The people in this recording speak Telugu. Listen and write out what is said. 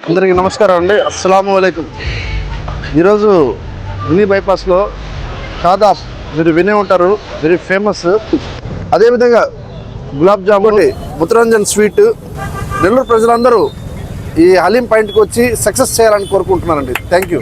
అందరికీ నమస్కారం అండి. అస్సలాము అలైకుం. ఈరోజు మినీ బైపాస్లో షాదాబ్, మీరు వినే ఉంటారు, వెరీ ఫేమస్. అదేవిధంగా గులాబ్ జామున్, ముత్తరంజన్ స్వీట్. నెల్లూరు ప్రజలందరూ ఈ హలీం పాయింట్కి వచ్చి సక్సెస్ చేయాలని కోరుకుంటున్నానండి. Thank you.